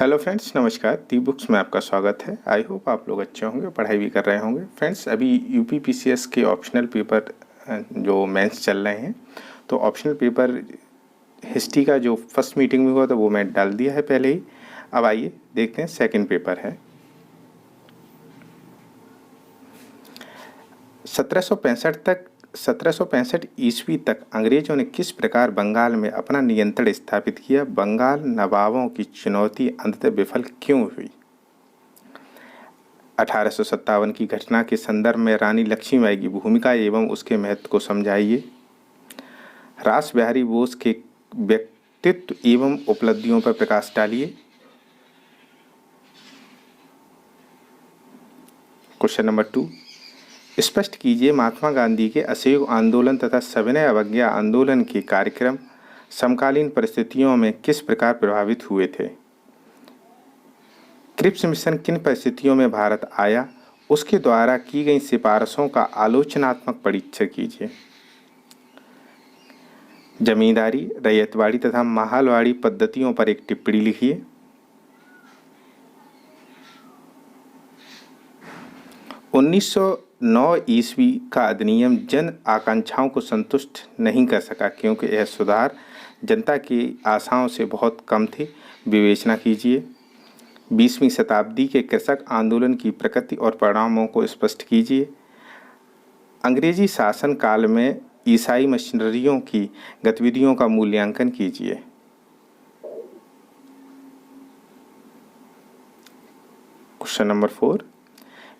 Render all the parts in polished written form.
Hello friends, नमस्कार। दी books में आपका स्वागत है। आई होप आप लोग अच्छे होंगे, पढ़ाई भी कर रहे होंगे। फ्रेंड्स, अभी यूपी पीसीएस के ऑप्शनल पेपर जो मेंस चल रहे हैं, तो ऑप्शनल पेपर हिस्ट्री का जो फर्स्ट मीटिंग में हुआ था वो मैं डाल दिया है पहले ही। अब आइए देखते हैं सेकंड पेपर है। 1765 ईस्वी तक अंग्रेजों ने किस प्रकार बंगाल में अपना नियंत्रण स्थापित किया? बंगाल नवाबों की चुनौती अंततः विफल क्यों हुई? 1857 की घटना के संदर्भ में रानी लक्ष्मीबाई की भूमिका एवं उसके महत्व को समझाइए। रास बिहारी बोस के व्यक्तित्व एवं उपलब्धियों पर प्रकाश डालिए। क्वेश्चन नंबर 2, स्पष्ट कीजिए महात्मा गांधी के असहयोग आंदोलन तथा सविनय अवज्ञा आंदोलन के कार्यक्रम समकालीन परिस्थितियों में किस प्रकार प्रभावित हुए थे? क्रिप्स मिशन किन परिस्थितियों में भारत आया, उसके द्वारा की गई सिफारिशों का आलोचनात्मक परीक्षण कीजिए। जमींदारी, रैयतवाड़ी तथा माहलवाड़ी पद्धतियों पर एक टिप्पणी लिखिए। उन्नीस 9 ईस्वी का अधिनियम जन आकांक्षाओं को संतुष्ट नहीं कर सका क्योंकि यह सुधार जनता की आशाओं से बहुत कम थे। विवेचना कीजिए। 20वीं शताब्दी के कृषक आंदोलन की प्रकृति और परिणामों को स्पष्ट कीजिए। अंग्रेजी शासन काल में ईसाई मिशनरियों की गतिविधियों का मूल्यांकन कीजिए। क्वेश्चन नंबर 4,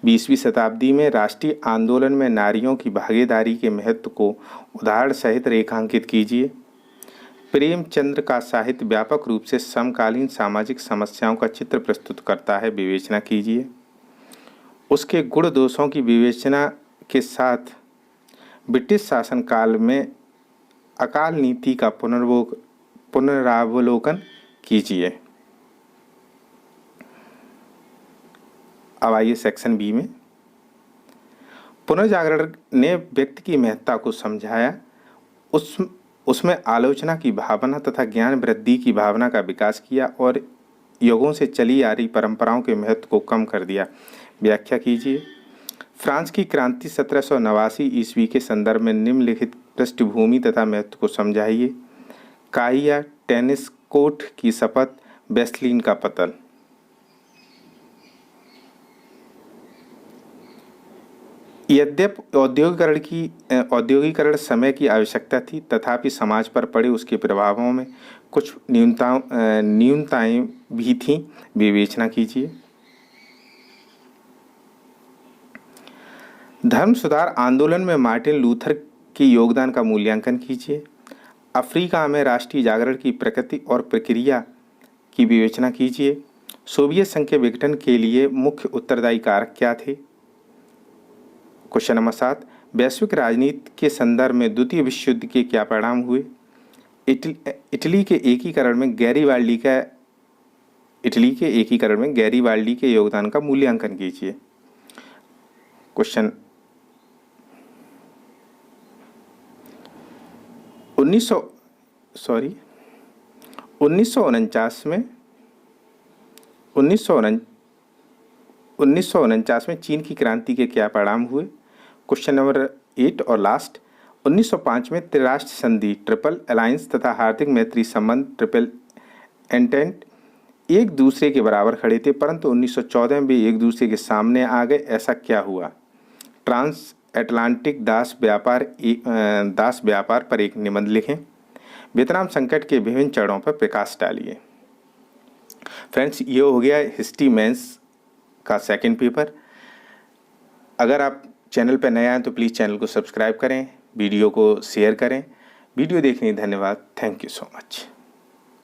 20वीं शताब्दी में राष्ट्रीय आंदोलन में नारियों की भागीदारी के महत्व को उदाहरण सहित रेखांकित कीजिए। प्रेमचंद्र का साहित्य व्यापक रूप से समकालीन सामाजिक समस्याओं का चित्र प्रस्तुत करता है। विवेचना कीजिए। उसके गुण दोषों की विवेचना के साथ ब्रिटिश शासनकाल में अकाल नीति का पुनरावलोकन कीजिए। अब आइए सेक्शन बी में। पुनर्जागरण ने व्यक्ति की महत्ता को समझाया, उसमें आलोचना की भावना तथा ज्ञान वृद्धि की भावना का विकास किया और युगों से चली आ रही परंपराओं के महत्व को कम कर दिया। व्याख्या कीजिए। फ्रांस की क्रांति 1789 ईस्वी के संदर्भ में निम्नलिखित पृष्ठभूमि तथा महत्व को समझाइए। काइया टेनिस कोर्ट की शपथ, बेस्लिन का पतन। यद्यपि औद्योगिकरण समय की आवश्यकता थी, तथापि समाज पर पड़े उसके प्रभावों में कुछ न्यूनताएं भी थीं। विवेचना कीजिए। धर्म सुधार आंदोलन में मार्टिन लूथर के योगदान का मूल्यांकन कीजिए। अफ्रीका में राष्ट्रीय जागरण की प्रकृति और प्रक्रिया की विवेचना कीजिए। सोवियत संघ के विघटन के लिए मुख्य उत्तरदायी कारक क्या थे? क्वेश्चन नंबर 7, वैश्विक राजनीति के संदर्भ में द्वितीय विश्व युद्ध के क्या परिणाम हुए? इटली के एकीकरण में गैरीबाल्डी के योगदान का मूल्यांकन कीजिए। क्वेश्चन 1949 में चीन की क्रांति के क्या परिणाम हुए? क्वेश्चन नंबर 8 और लास्ट, 1905 में त्रिराष्ट्र संधि ट्रिपल अलायंस तथा आर्थिक मैत्री संबंध ट्रिपल एंटेंट एक दूसरे के बराबर खड़े थे, परंतु 1914 में भी एक दूसरे के सामने आ गए। ऐसा क्या हुआ? ट्रांस अटलांटिक दास व्यापार पर एक निबंध लिखें। वियतनाम संकट के विभिन्न चरणों पर प्रकाश डालिए। फ्रेंड्स, ये हो गया हिस्ट्री मेंस का सेकंड पेपर। अगर आप चैनल पर नए आए तो प्लीज़ चैनल को सब्सक्राइब करें, वीडियो को शेयर करें। वीडियो देखने धन्यवाद। Thank you so much.